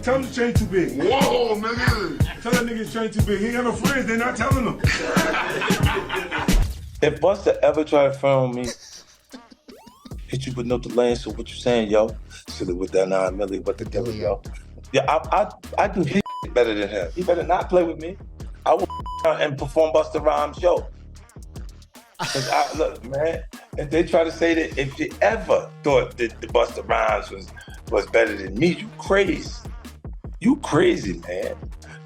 Tell him to change too big. Whoa, nigga. Tell that nigga to change too big. He ain't got no friends, they're not telling him. If Busta ever try to front me, hit you with no delay, so what you saying, yo? Silly with that 9 milli, what the devil, yo? Yeah, I do his better than him. He better not play with me. I will and perform Busta Rhymes' show. Look, man, if they try to say that if you ever thought that the Busta Rhymes was better than me, you crazy. You crazy, man.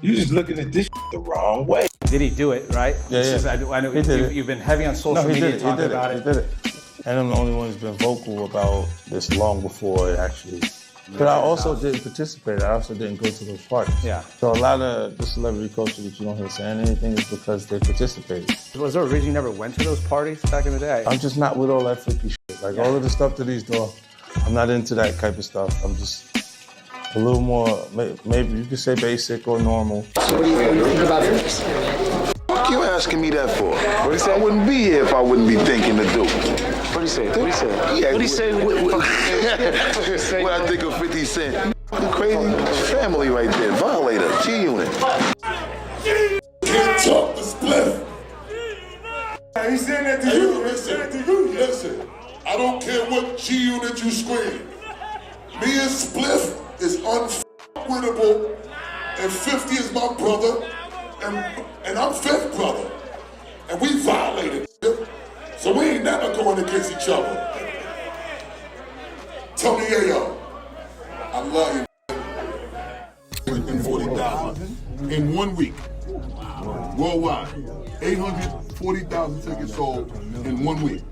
You just looking at this the wrong way. Did he do it, right? Yeah. I know you've been heavy on social media talking about it. He did it. And I'm the only one who's been vocal about this long before it actually. But I also didn't participate. I also didn't go to those parties. Yeah. So a lot of the celebrity culture that you don't hear saying anything is because they participated. Was there a reason you never went to those parties back in the day? I'm just not with all that freaky shit. Like all of the stuff that he's doing, I'm not into that type of stuff. I'm just a little more, maybe you could say basic or normal. So what do you think about this? What you asking me that for? What he say? I wouldn't be here if I wouldn't be thinking to do. What do you say? What do you say? Yeah, What do you say? When I think of 50 Cent, crazy family right there, Violator, G-Unit. Can't talk the split. He's saying that to you. Listen, I don't care what G-Unit you scream. Me and Spliff is unwinnable, and 50 is my brother, and I'm fifth brother, and we violated. So we ain't never going against each other. Tony Ayo, I love you. 840,000 in 1 week, worldwide. 840,000 tickets sold in 1 week.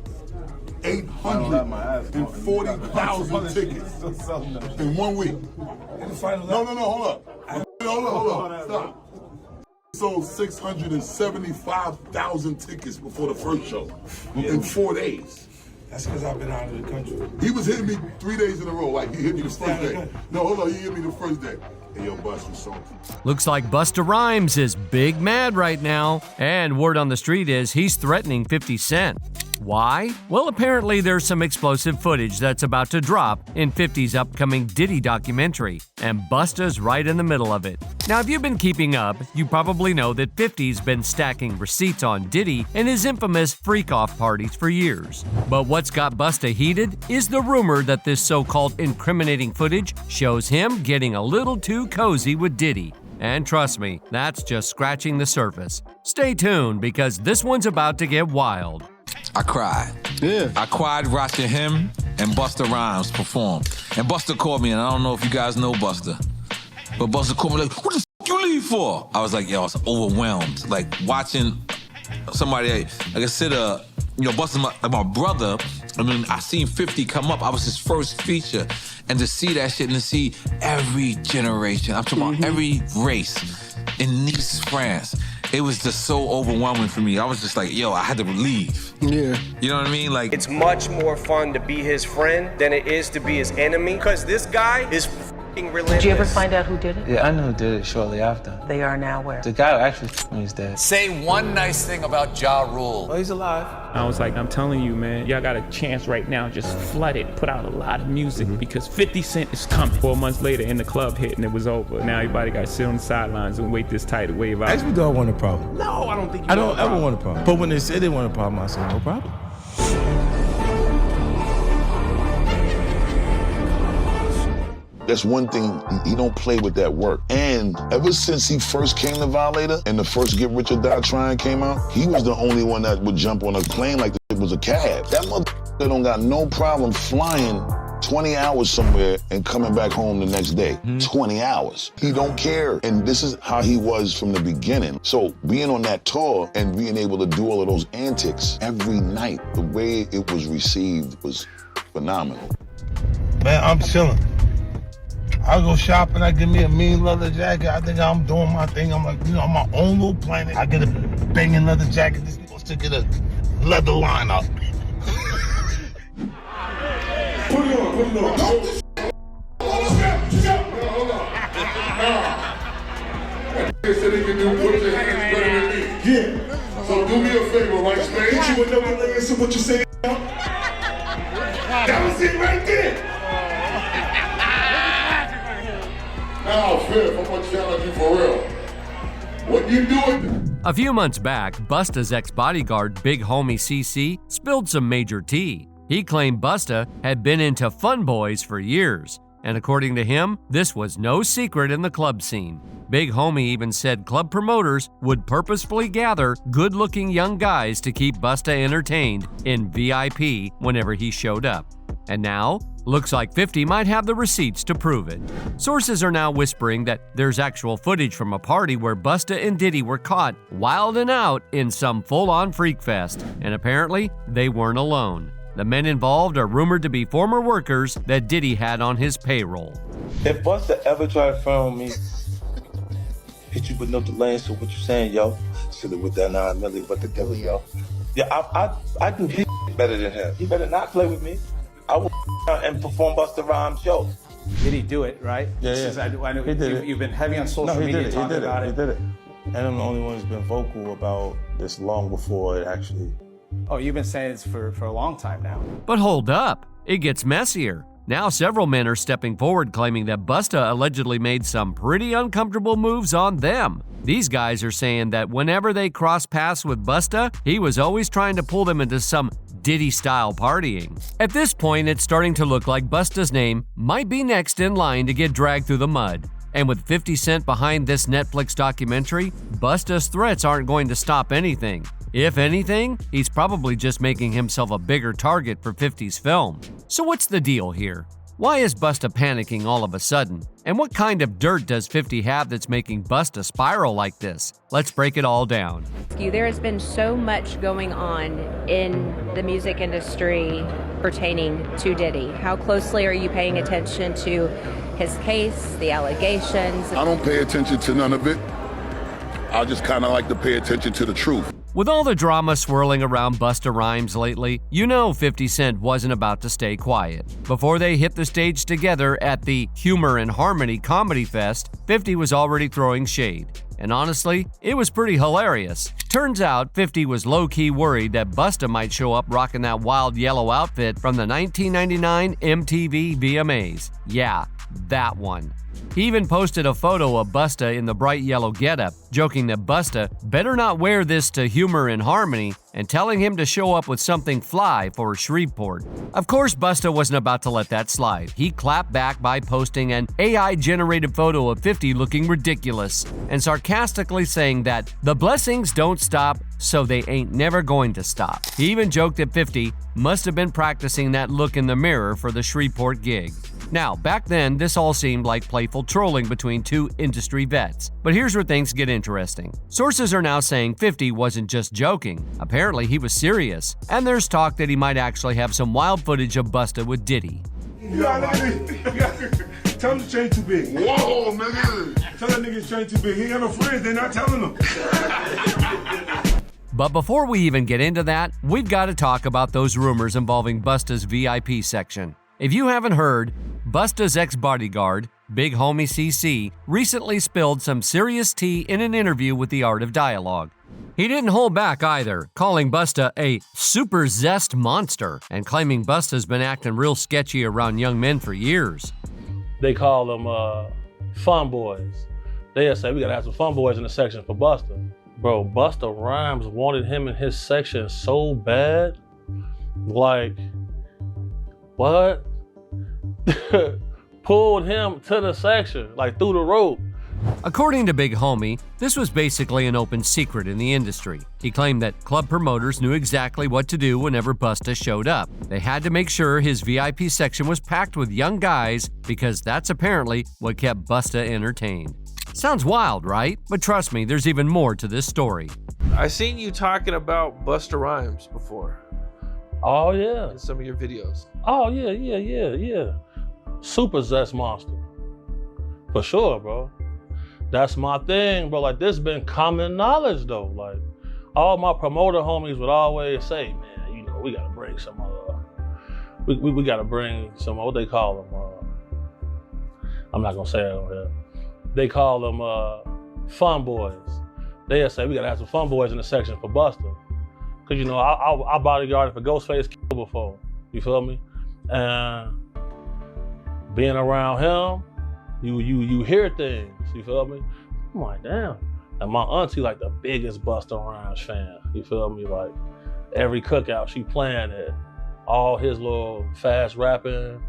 840,000 tickets in 1 week. No, hold up. Stop. Sold 675,000 tickets before the first show in 4 days. That's because I've been out of the country. He was hitting me 3 days in a row. Like he hit me the first day. No, hold on. He hit me the first day. Hey, yo, Busta, something. Looks like Busta Rhymes is big mad right now. And word on the street is he's threatening 50 Cent. Why? Well, apparently there's some explosive footage that's about to drop in 50's upcoming Diddy documentary, and Busta's right in the middle of it. Now, if you've been keeping up, you probably know that 50's been stacking receipts on Diddy and his infamous freak-off parties for years. But what's got Busta heated is the rumor that this so-called incriminating footage shows him getting a little too cozy with Diddy. And trust me, that's just scratching the surface. Stay tuned, because this one's about to get wild. I cried. Yeah. I cried watching him and Busta Rhymes perform. And Busta called me, and I don't know if you guys know Busta, but Busta called me like, what the f*** you leave for? I was like, yo, I was overwhelmed. Like watching somebody, like I said, Busta's my brother. I mean, I seen 50 come up. I was his first feature. And to see that shit and to see every generation, I'm talking about every race in Nice, France, it was just so overwhelming for me. I was just like, yo, I had to leave. Yeah. You know what I mean? Like, it's much more fun to be his friend than it is to be his enemy, because this guy is f***ing relentless. Did you ever find out who did it? Yeah, I know who did it shortly after. They are now where? The guy who actually me is dead. Say one nice thing about Ja Rule. Oh, he's alive. I was like, I'm telling you, man, y'all got a chance right now. Just flood it, put out a lot of music, because 50 Cent is coming. 4 months later, in the club hit, and it was over. Now everybody got to sit on the sidelines and wait this tidal wave out. Actually, don't want a problem. No, I don't think you I don't ever want a problem. But when they say they want a problem, I say no problem. That's one thing, he don't play with that work. And ever since he first came to Violator and the first Get Rich or Die Trying came out, he was the only one that would jump on a plane like it was a cab. That motherfucker don't got no problem flying 20 hours somewhere and coming back home the next day. 20 hours. He don't care. And this is how he was from the beginning. So being on that tour and being able to do all of those antics every night, the way it was received was phenomenal. Man, I'm chilling. I go shopping, I get me a mean leather jacket. I think I'm doing my thing. I'm like, on my own little planet. I get a banging leather jacket. This supposed to get a leather line up. Put it on. Hold on. They said they can do put their hands better than me. Yeah. So do me a favor, right, Spain? Put you in no delay into what you say. That was it right there. care if I'm gonna challenge you for real. What you doing? A few months back, Busta's ex-bodyguard, Big Homie CC, spilled some major tea. He claimed Busta had been into fun boys for years, and according to him, this was no secret in the club scene. Big Homie even said club promoters would purposefully gather good-looking young guys to keep Busta entertained in VIP whenever he showed up. And now, looks like 50 might have the receipts to prove it. Sources are now whispering that there's actual footage from a party where Busta and Diddy were caught wilding out in some full-on freak fest, and apparently they weren't alone. The men involved are rumored to be former workers that Diddy had on his payroll. If Busta ever try to phone me, hit you with no delay, so what you saying, yo? Silly with that 9 milli, what the devil, yo? Yeah, I can hit better than him. He better not play with me. I will and perform Busta Rhymes show. Did he do it, right? Yeah. I know He did it. You've been heavy on social media talking about it. He did it. And I'm the only one who's been vocal about this long before it actually. Oh, you've been saying this for a long time now. But hold up, it gets messier. Now several men are stepping forward claiming that Busta allegedly made some pretty uncomfortable moves on them. These guys are saying that whenever they cross paths with Busta, he was always trying to pull them into some Diddy-style partying. At this point, it's starting to look like Busta's name might be next in line to get dragged through the mud. And with 50 Cent behind this Netflix documentary, Busta's threats aren't going to stop anything. If anything, he's probably just making himself a bigger target for 50's film. So what's the deal here? Why is Busta panicking all of a sudden? And what kind of dirt does 50 have that's making Busta spiral like this? Let's break it all down. There has been so much going on in the music industry pertaining to Diddy. How closely are you paying attention to his case, the allegations? I don't pay attention to none of it. I just kind of like to pay attention to the truth. With all the drama swirling around Busta Rhymes lately, you know 50 Cent wasn't about to stay quiet. Before they hit the stage together at the Humor and Harmony Comedy Fest, 50 was already throwing shade. And honestly, it was pretty hilarious. Turns out 50 was low-key worried that Busta might show up rocking that wild yellow outfit from the 1999 MTV VMAs. Yeah, that one. He even posted a photo of Busta in the bright yellow getup, joking that Busta better not wear this to Humor and Harmony and telling him to show up with something fly for Shreveport. Of course, Busta wasn't about to let that slide. He clapped back by posting an AI-generated photo of 50 looking ridiculous and sarcastically saying that the blessings don't stop, so they ain't never going to stop. He even joked that 50 must have been practicing that look in the mirror for the Shreveport gig. Now, back then, this all seemed like playful trolling between two industry vets. But here's where things get interesting. Sources are now saying 50 wasn't just joking. Apparently, he was serious. And there's talk that he might actually have some wild footage of Busta with Diddy. Tell him the chain too big. Whoa, nigga. Tell that nigga his chain too big. He ain't got no friends. They're not telling him. But before we even get into that, we've got to talk about those rumors involving Busta's VIP section. If you haven't heard, Busta's ex-bodyguard, Big Homie CC, recently spilled some serious tea in an interview with The Art of Dialogue. He didn't hold back either, calling Busta a super zest monster and claiming Busta's been acting real sketchy around young men for years. They call them fun boys. They'll say, we gotta have some fun boys in the section for Busta. Bro, Busta Rhymes wanted him in his section so bad. Like, what? Pulled him to the section, like through the rope. According to Big Homie, this was basically an open secret in the industry. He claimed that club promoters knew exactly what to do whenever Busta showed up. They had to make sure his VIP section was packed with young guys because that's apparently what kept Busta entertained. Sounds wild, right? But trust me, there's even more to this story. I seen you talking about Busta Rhymes before. Oh, yeah. In some of your videos. Oh, yeah. Super zest monster. For sure, bro. That's my thing, bro. Like, this been common knowledge, though. Like, all my promoter homies would always say, man, you know, we gotta bring some, we gotta bring some, what they call them, I'm not gonna say it on here. They call them fun boys. They'll say, we gotta have some fun boys in the section for Busta. Cause you know, I bodyguarded for Ghostface before, you feel me? And being around him, You hear things, you feel me? I'm like, damn. And my auntie like the biggest Busta Rhymes fan, you feel me? Like every cookout she playing it, all his little fast rapping,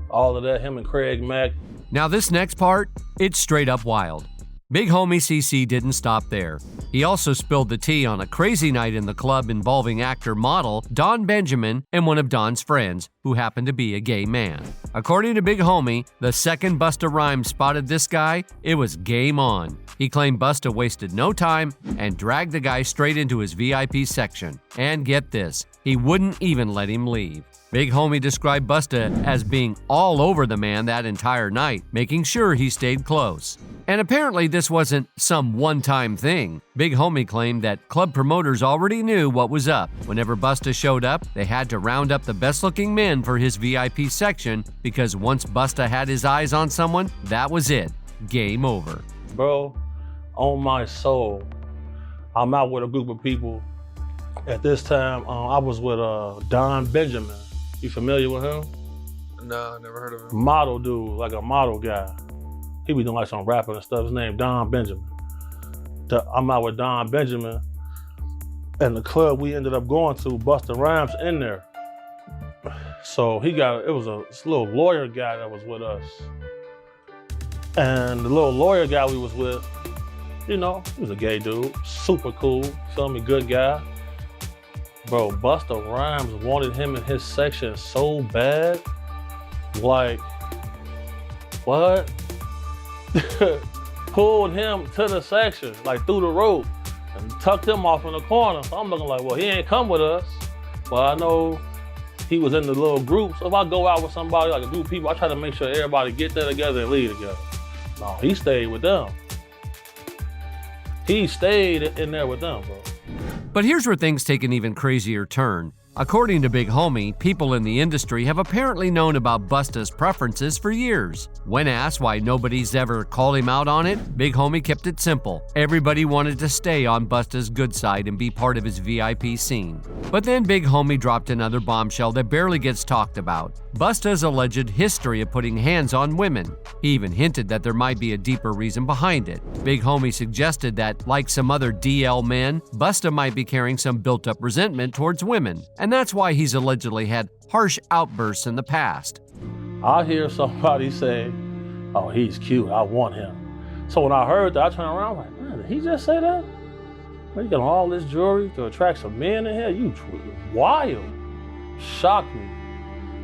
all of that, him and Craig Mack. Now this next part, it's straight up wild. Big homie CC didn't stop there. He also spilled the tea on a crazy night in the club involving actor-model Don Benjamin and one of Don's friends, who happened to be a gay man. According to Big Homie, the second Busta Rhymes spotted this guy, it was game on. He claimed Busta wasted no time and dragged the guy straight into his VIP section. And get this, he wouldn't even let him leave. Big Homie described Busta as being all over the man that entire night, making sure he stayed close. And apparently this wasn't some one-time thing. Big Homie claimed that club promoters already knew what was up. Whenever Busta showed up, they had to round up the best-looking men for his VIP section because once Busta had his eyes on someone, that was it. Game over. Bro, on my soul, I'm out with a group of people. At this time, I was with Don Benjamin. You familiar with him? Nah, I never heard of him. Model dude, like a model guy. He be doing like some rapping and stuff. His name Don Benjamin. I'm out with Don Benjamin, and the club we ended up going to, Busta Rhymes in there. So it was this little lawyer guy that was with us. And the little lawyer guy we was with, you know, he was a gay dude, super cool, feel me, good guy. Bro, Busta Rhymes wanted him in his section so bad. Like, what? Pulled him to the section, like through the rope, and tucked him off in the corner. So I'm looking like, well, he ain't come with us. But I know he was in the little group. So if I go out with somebody, like a group of people, I try to make sure everybody get there together and leave together. No, he stayed with them. He stayed in there with them, bro. But here's where things take an even crazier turn. According to Big Homie, people in the industry have apparently known about Busta's preferences for years. When asked why nobody's ever called him out on it, Big Homie kept it simple. Everybody wanted to stay on Busta's good side and be part of his VIP scene. But then Big Homie dropped another bombshell that barely gets talked about: Busta's alleged history of putting hands on women. He even hinted that there might be a deeper reason behind it. Big Homie suggested that, like some other DL men, Busta might be carrying some built-up resentment towards women. And that's why he's allegedly had harsh outbursts in the past. I hear somebody say, oh, he's cute, I want him. So when I heard that, I turned around like, man, did he just say that? Man, you got all this jewelry to attract some men in here? You wild. Shocked me.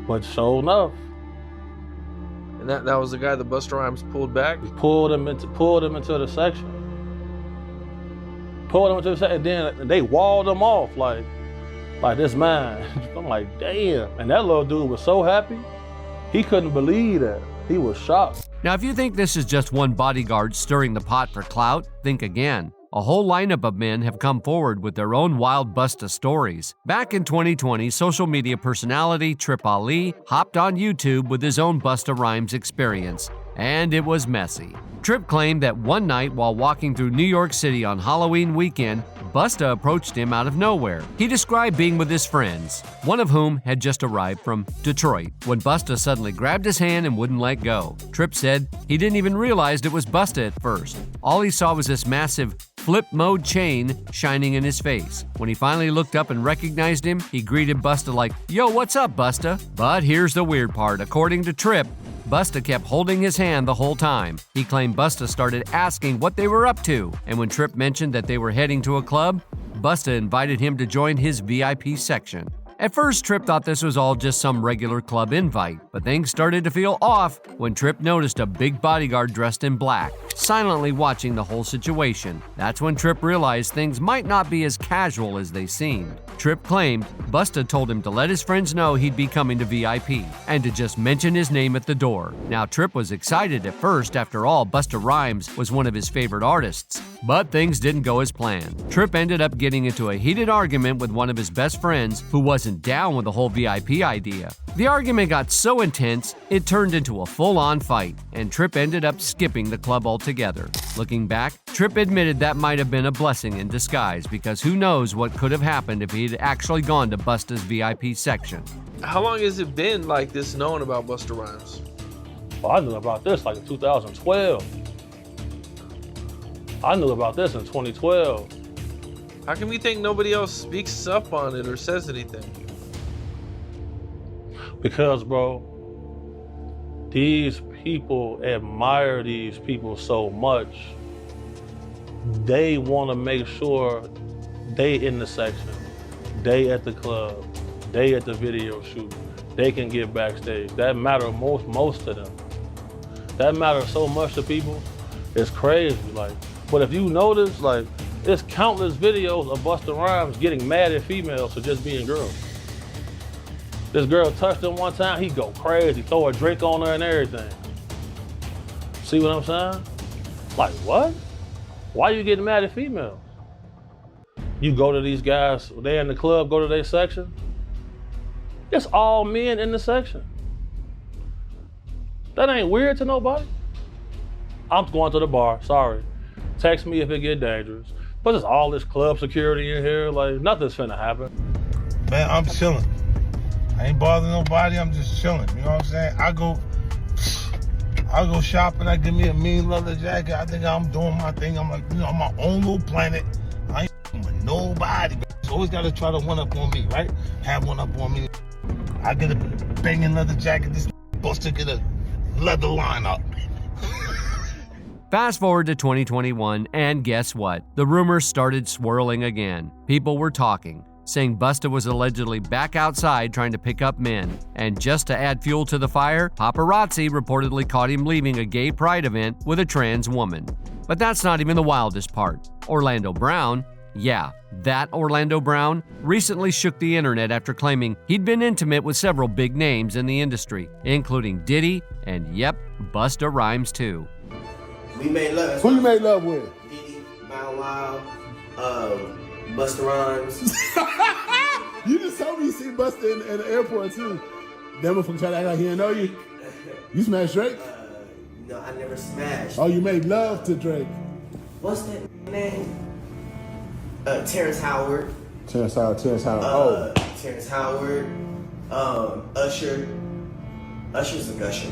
But sure enough. And that was the guy that Busta Rhymes pulled back? He pulled him into the section. Pulled him into the section, and then they walled him off like this man. I'm like, damn. And that little dude was so happy, he couldn't believe that. He was shocked. Now, if you think this is just one bodyguard stirring the pot for clout, think again. A whole lineup of men have come forward with their own wild Busta stories. Back in 2020, social media personality Trip Ali hopped on YouTube with his own Busta Rhymes experience, and it was messy. Trip claimed that one night while walking through New York City on Halloween weekend, Busta approached him out of nowhere. He described being with his friends, one of whom had just arrived from Detroit, when Busta suddenly grabbed his hand and wouldn't let go. Trip said he didn't even realize it was Busta at first. All he saw was this massive flip mode chain shining in his face. When he finally looked up and recognized him, he greeted Busta like, "Yo, what's up, Busta?" But here's the weird part. According to Trip, Busta kept holding his hand the whole time. He claimed Busta started asking what they were up to, and when Trip mentioned that they were heading to a club, Busta invited him to join his VIP section. At first, Trip thought this was all just some regular club invite, but things started to feel off when Trip noticed a big bodyguard dressed in black, silently watching the whole situation. That's when Trip realized things might not be as casual as they seemed. Trip claimed Busta told him to let his friends know he'd be coming to VIP and to just mention his name at the door. Now, Trip was excited at first. After all, Busta Rhymes was one of his favorite artists. But things didn't go as planned. Trip ended up getting into a heated argument with one of his best friends who wasn't down with the whole VIP idea. The argument got so intense, it turned into a full-on fight, and Trip ended up skipping the club altogether. Looking back, Trip admitted that might have been a blessing in disguise, because who knows what could have happened if he'd actually gone to Busta's VIP section. How long has it been like this known about Busta Rhymes? Well, I knew about this like in 2012. I knew about this in 2012. How can we think nobody else speaks up on it or says anything? Because, bro, these people admire these people so much. They want to make sure they in the section, they at the club, they at the video shoot, they can get backstage. That matter most to them. That matters so much to people. It's crazy. Like, but if you notice, like, there's countless videos of Busta Rhymes getting mad at females for just being girls. This girl touched him one time, he go crazy, throw a drink on her and everything. See what I'm saying? Like, what? Why you getting mad at females? You go to these guys, they in the club, go to their section. It's all men in the section. That ain't weird to nobody. I'm going to the bar, sorry. Text me if it get dangerous. But there's all this club security in here, like nothing's finna happen. Man, I'm chilling. I ain't bothering nobody, I'm just chilling, you know what I'm saying? I go shopping, I give me a mean leather jacket, I think I'm doing my thing, I'm like, you know, I'm my own little planet. I ain't with nobody, but always gotta try to one up on me, right? Have one up on me. I get a banging leather jacket, this Busta get a leather line up. Fast forward to 2021, and guess what? The rumors started swirling again. People were talking, saying Busta was allegedly back outside trying to pick up men. And just to add fuel to the fire, paparazzi reportedly caught him leaving a gay pride event with a trans woman. But that's not even the wildest part. Orlando Brown, yeah, that Orlando Brown, recently shook the internet after claiming he'd been intimate with several big names in the industry, including Diddy and, yep, Busta Rhymes too. We made love. Who you made love with? Diddy, Bow Wow, Busta Rhymes. You just told me you seen Busta in the airport too. That one from trying to act like he didn't know you. You smashed Drake? No, I never smashed. Oh, you made love to Drake. What's that name? Terrence Howard. Terrence Howard. Terrence Howard. Usher. Usher's a gusher.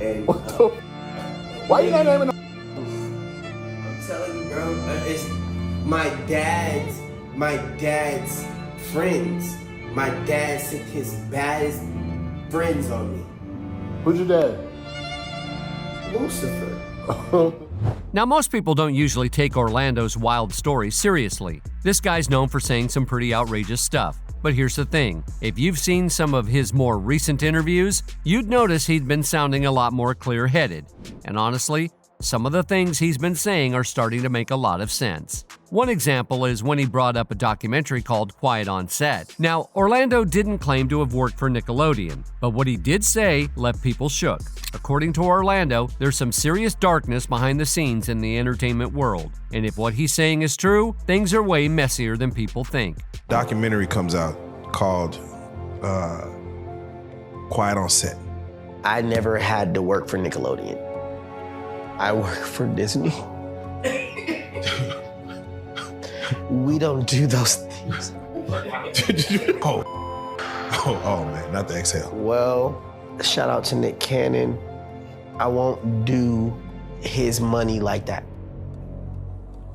And why you not naming? I'm telling you, bro. It's my dad's friends. My dad sent his baddest friends on me. Who's your dad? Lucifer. Now, most people don't usually take Orlando's wild stories seriously. This guy's known for saying some pretty outrageous stuff. But here's the thing, if you've seen some of his more recent interviews, you'd notice he'd been sounding a lot more clear-headed. And honestly, some of the things he's been saying are starting to make a lot of sense. One example is when he brought up a documentary called Quiet on Set. Now, Orlando didn't claim to have worked for Nickelodeon, but what he did say left people shook. According to Orlando, there's some serious darkness behind the scenes in the entertainment world. And if what he's saying is true, things are way messier than people think. Documentary comes out called Quiet on Set. I never had to work for Nickelodeon. I work for Disney. We don't do those things. Oh man, not the exhale. Well, shout out to Nick Cannon. I won't do his money like that.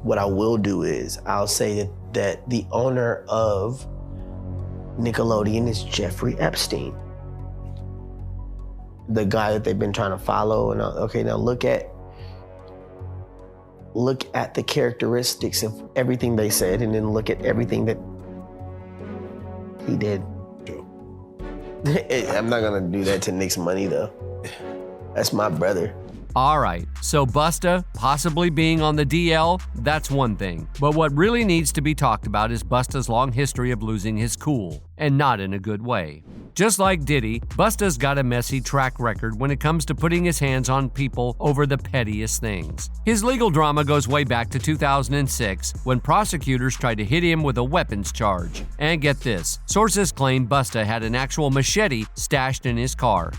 What I will do is I'll say that the owner of Nickelodeon is Jeffrey Epstein. The guy that they've been trying to follow. And okay, now look at the characteristics of everything they said, and then look at everything that he did. I'm not gonna do that to Nick's money though. That's my brother. Alright, so Busta possibly being on the DL, that's one thing. But what really needs to be talked about is Busta's long history of losing his cool, and not in a good way. Just like Diddy, Busta's got a messy track record when it comes to putting his hands on people over the pettiest things. His legal drama goes way back to 2006 when prosecutors tried to hit him with a weapons charge. And get this, sources claim Busta had an actual machete stashed in his car.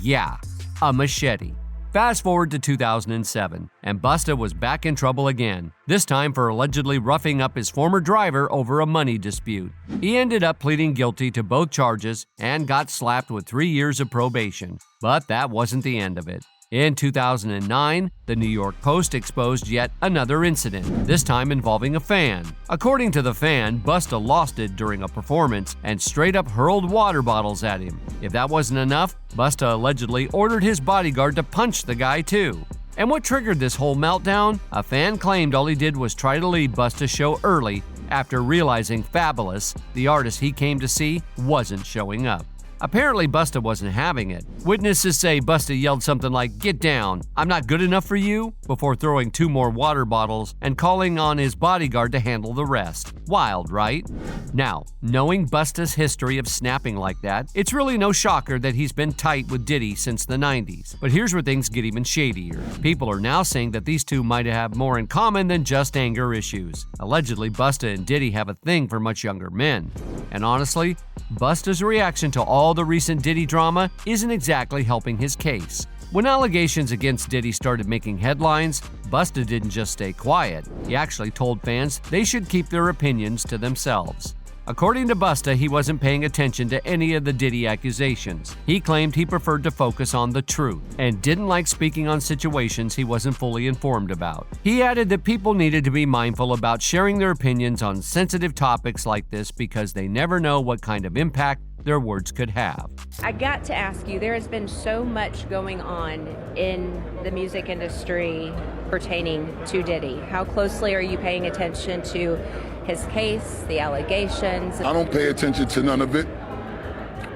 Yeah, a machete. Fast forward to 2007, and Busta was back in trouble again, this time for allegedly roughing up his former driver over a money dispute. He ended up pleading guilty to both charges and got slapped with 3 years of probation. But that wasn't the end of it. In 2009, the New York Post exposed yet another incident, this time involving a fan. According to the fan, Busta lost it during a performance and straight up hurled water bottles at him. If that wasn't enough, Busta allegedly ordered his bodyguard to punch the guy too. And what triggered this whole meltdown? A fan claimed all he did was try to leave Busta's show early after realizing Fabulous, the artist he came to see, wasn't showing up. Apparently, Busta wasn't having it. Witnesses say Busta yelled something like, "Get down, I'm not good enough for you," before throwing 2 more water bottles and calling on his bodyguard to handle the rest. Wild, right? Now, knowing Busta's history of snapping like that, it's really no shocker that he's been tight with Diddy since the 90s. But here's where things get even shadier. People are now saying that these two might have more in common than just anger issues. Allegedly, Busta and Diddy have a thing for much younger men. And honestly, Busta's reaction to all the recent Diddy drama isn't exactly helping his case. When allegations against Diddy started making headlines, Busta didn't just stay quiet. He actually told fans they should keep their opinions to themselves. According to Busta, he wasn't paying attention to any of the Diddy accusations. He claimed he preferred to focus on the truth and didn't like speaking on situations he wasn't fully informed about. He added that people needed to be mindful about sharing their opinions on sensitive topics like this because they never know what kind of impact their words could have. I got to ask you, there has been so much going on in the music industry pertaining to Diddy. How closely are you paying attention to his case, the allegations? I don't pay attention to none of it.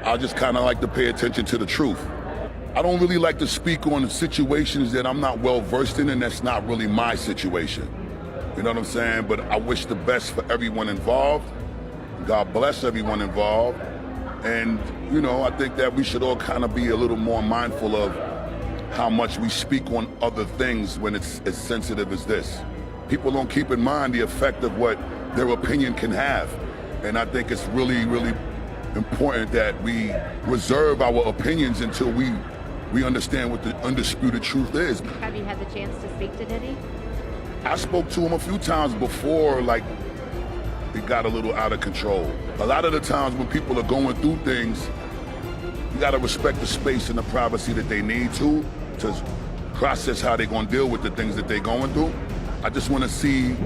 I just kind of like to pay attention to the truth. I don't really like to speak on situations that I'm not well versed in, and that's not really my situation. You know what I'm saying? But I wish the best for everyone involved. God bless everyone involved. And, you know, I think that we should all kind of be a little more mindful of how much we speak on other things when it's as sensitive as this. People don't keep in mind the effect of what their opinion can have. And I think it's really, really important that we reserve our opinions until we understand what the undisputed truth is. Have you had the chance to speak to Diddy? I spoke to him a few times before, like, it got a little out of control. A lot of the times when people are going through things, you gotta respect the space and the privacy that they need to process how they're gonna deal with the things that they're going through. I just wanna see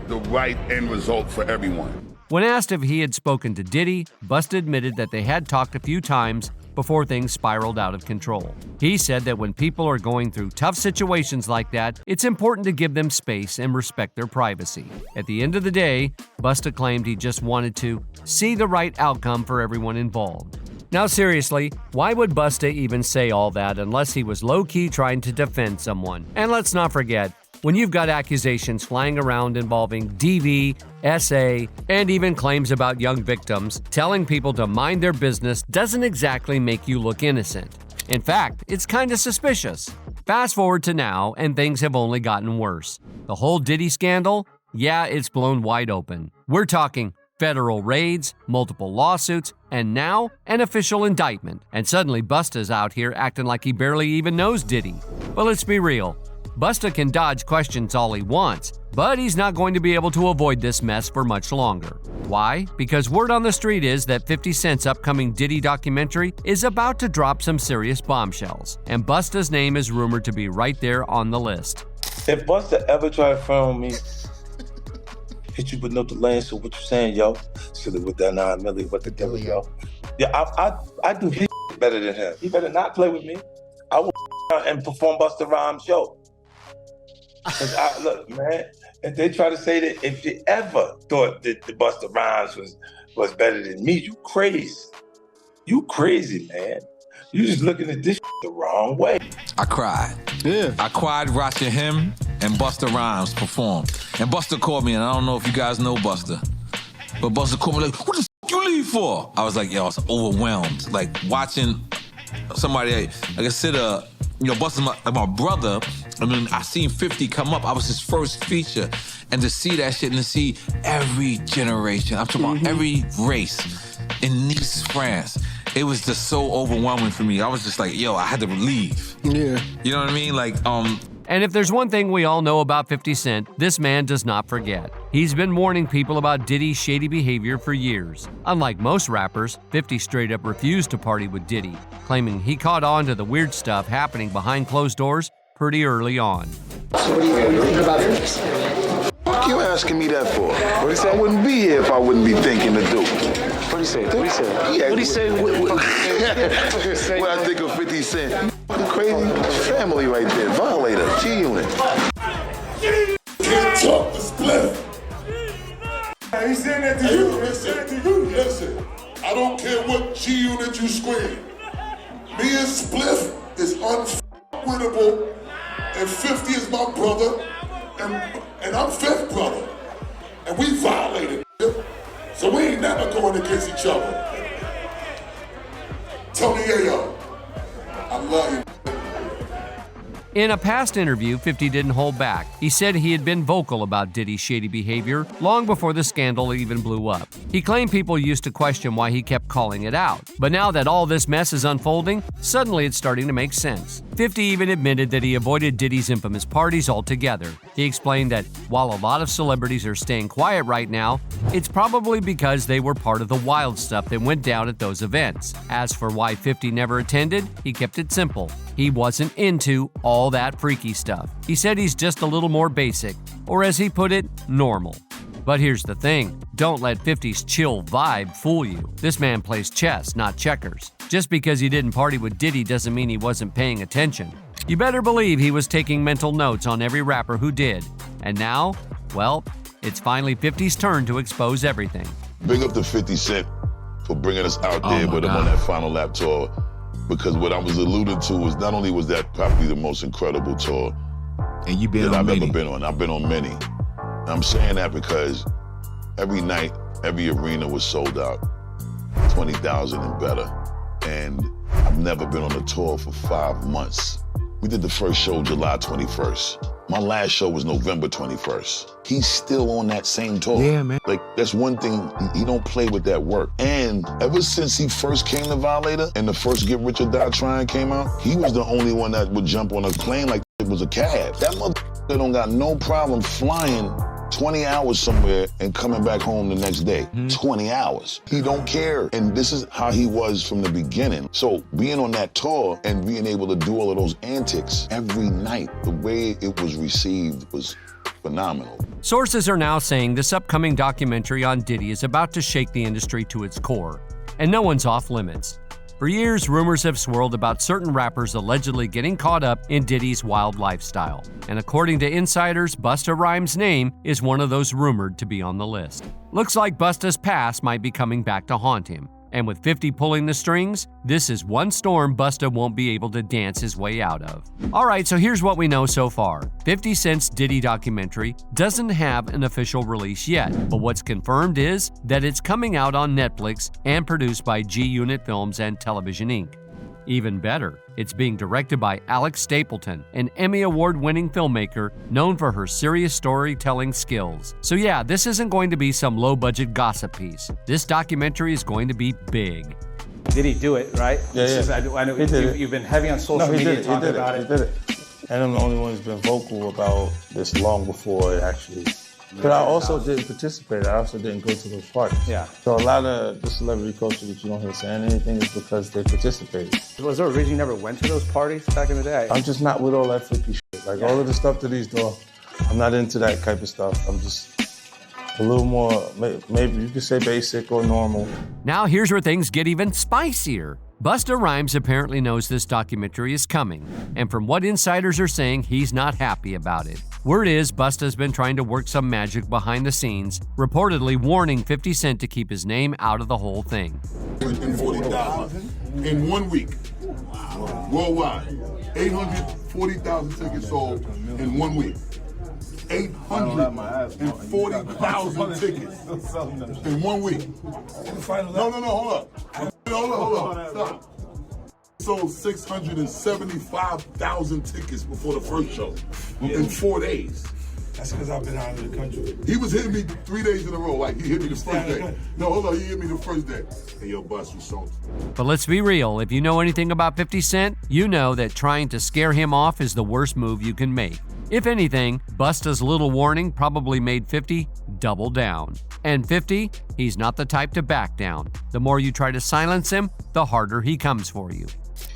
the right end result for everyone. When asked if he had spoken to Diddy, Busta admitted that they had talked a few times before things spiraled out of control. He said that when people are going through tough situations like that, it's important to give them space and respect their privacy. At the end of the day, Busta claimed he just wanted to see the right outcome for everyone involved. Now seriously, why would Busta even say all that unless he was low-key trying to defend someone? And let's not forget, when you've got accusations flying around involving DV, SA, and even claims about young victims, telling people to mind their business doesn't exactly make you look innocent. In fact, it's kind of suspicious. Fast forward to now, and things have only gotten worse. The whole Diddy scandal? Yeah, it's blown wide open. We're talking federal raids, multiple lawsuits, and now an official indictment. And suddenly Busta's out here acting like he barely even knows Diddy. But let's be real. Busta can dodge questions all he wants, but he's not going to be able to avoid this mess for much longer. Why? Because word on the street is that 50 Cent's upcoming Diddy documentary is about to drop some serious bombshells, and Busta's name is rumored to be right there on the list. If Busta ever try to phone me, hit you with no delay, so what you saying, yo? Silly with that 9 milli, what the devil, yo? Yeah, I do his better than him. He better not play with me. I will and perform Busta Rhymes' show. Look, man, if they try to say that if you ever thought that the Busta Rhymes was better than me, you crazy. You crazy, man. You just looking at this the wrong way. I cried. Yeah. I cried watching him and Busta Rhymes perform. And Busta called me, and I don't know if you guys know Busta, but Busta called me like, "What the f you leave for?" I was like, yo, I was overwhelmed. Like watching somebody, like I said, Busta's my brother. I mean, I seen 50 come up. I was his first feature. And to see that shit and to see every generation, I'm talking about every race in Nice, France, it was just so overwhelming for me. I was just like, yo, I had to leave. Yeah. You know what I mean? Like, And if there's one thing we all know about 50 Cent, this man does not forget. He's been warning people about Diddy's shady behavior for years. Unlike most rappers, 50 straight up refused to party with Diddy, claiming he caught on to the weird stuff happening behind closed doors pretty early on. So what do you think about this? Fuck you asking me that for? What he say? I wouldn't be here if I wouldn't be thinking to do. What do you say? What do you say? Yeah, What do you say? When I think of 50 Cent, fucking crazy family right there. Violator, G-Unit. Can't talk to Split. He's saying that to you. Listen, I don't care what G-Unit you scream. Me and Spliff is unwinnable, and 50 is my brother, and I'm fifth brother. And we violated, so we ain't never going against each other. Tony Yayo, I love you. In a past interview, 50 didn't hold back. He said he had been vocal about Diddy's shady behavior long before the scandal even blew up. He claimed people used to question why he kept calling it out. But now that all this mess is unfolding, suddenly it's starting to make sense. 50 even admitted that he avoided Diddy's infamous parties altogether. He explained that while a lot of celebrities are staying quiet right now, it's probably because they were part of the wild stuff that went down at those events. As for why 50 never attended, he kept it simple. He wasn't into all that freaky stuff. He said he's just a little more basic, or as he put it, normal. But here's the thing, don't let 50's chill vibe fool you. This man plays chess, not checkers. Just because he didn't party with Diddy doesn't mean he wasn't paying attention. You better believe he was taking mental notes on every rapper who did. And now, well, it's finally 50's turn to expose everything. Big up to 50 Cent for bringing us out there with him on that Final Lap tour. Because what I was alluding to was not only was that probably the most incredible tour and you've been that on I've many. ever been on. I've been on many. I'm saying that because every night, every arena was sold out, 20,000 and better. And I've never been on a tour for 5 months. We did the first show July 21st. My last show was November 21st. He's still on that same tour. Yeah, man. Like, that's one thing, he don't play with that work. And ever since he first came to Violator and the first Get Rich or Die Trying came out, he was the only one that would jump on a plane like it was a cab. That motherfucker don't got no problem flying 20 hours somewhere and coming back home the next day. 20 hours. He don't care. And this is how he was from the beginning. So being on that tour and being able to do all of those antics every night, the way it was received was phenomenal. Sources are now saying this upcoming documentary on Diddy is about to shake the industry to its core. And no one's off limits. For years, rumors have swirled about certain rappers allegedly getting caught up in Diddy's wild lifestyle. And according to insiders, Busta Rhymes' name is one of those rumored to be on the list. Looks like Busta's past might be coming back to haunt him. And with 50 pulling the strings, this is one storm Busta won't be able to dance his way out of. Alright, so here's what we know so far. 50 Cent's Diddy documentary doesn't have an official release yet, but what's confirmed is that it's coming out on Netflix and produced by G-Unit Films and Television Inc. Even better, it's being directed by Alex Stapleton, an Emmy Award-winning filmmaker known for her serious storytelling skills. So yeah, this isn't going to be some low-budget gossip piece. This documentary is going to be big. Did he do it, right? Yeah. I know He did it. you've been heavy on social media talking about it. He did it. And I'm the only one who's been vocal about this long before it actually. But I also didn't participate. I also didn't go to those parties. Yeah. So a lot of the celebrity culture that you don't hear saying anything is because they participated. Was there a reason you never went to those parties back in the day? I'm just not with all that freaky shit. Like all of the stuff that he's doing, I'm not into that type of stuff. I'm just a little more, maybe you could say basic or normal. Now here's where things get even spicier. Busta Rhymes apparently knows this documentary is coming, and from what insiders are saying, he's not happy about it. Word is Busta's been trying to work some magic behind the scenes, reportedly warning 50 Cent to keep his name out of the whole thing. 40,000 in 1 week, worldwide. 840,000 tickets sold in 1 week. 840,000 tickets in 1 week. No, hold up. Stop. Sold 675,000 tickets before the first show in 4 days. That's because I've been out of the country. He was hitting me 3 days in a row. Like, he hit me the first day. No, hold on, he hit me the first day. And yo, Bus, you salty. But let's be real, if you know anything about 50 Cent, you know that trying to scare him off is the worst move you can make. If anything, Busta's little warning probably made 50 double down. And 50, he's not the type to back down. The more you try to silence him, the harder he comes for you.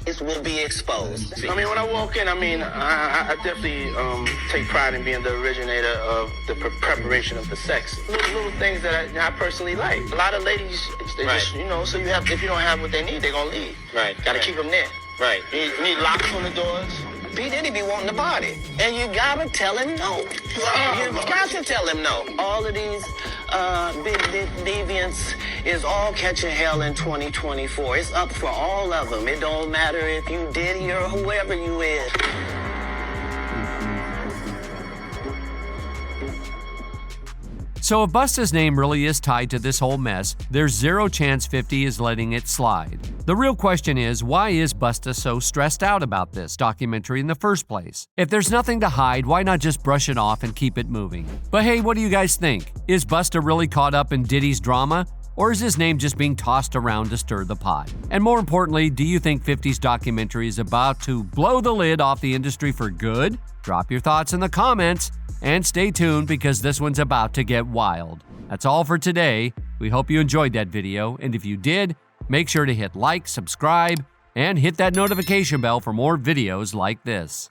It will be exposed. I mean, when I walk in, I definitely take pride in being the originator of the preparation of the sex. Little things that I personally like. A lot of ladies, they just, so you have, if you don't have what they need, they're gonna leave. Right. Gotta keep them there. Right. You need locks on the doors. P. Diddy be wanting the body. And you gotta tell him no. You got to tell him no. All of these big deviants is all catching hell in 2024. It's up for all of them. It don't matter if you Diddy or whoever you is. So if Busta's name really is tied to this whole mess, there's zero chance 50 is letting it slide. The real question is, why is Busta so stressed out about this documentary in the first place? If there's nothing to hide, why not just brush it off and keep it moving? But hey, what do you guys think? Is Busta really caught up in Diddy's drama? Or is his name just being tossed around to stir the pot? And more importantly, do you think 50's documentary is about to blow the lid off the industry for good? Drop your thoughts in the comments. And stay tuned because this one's about to get wild. That's all for today. We hope you enjoyed that video, and if you did, make sure to hit like, subscribe, and hit that notification bell for more videos like this.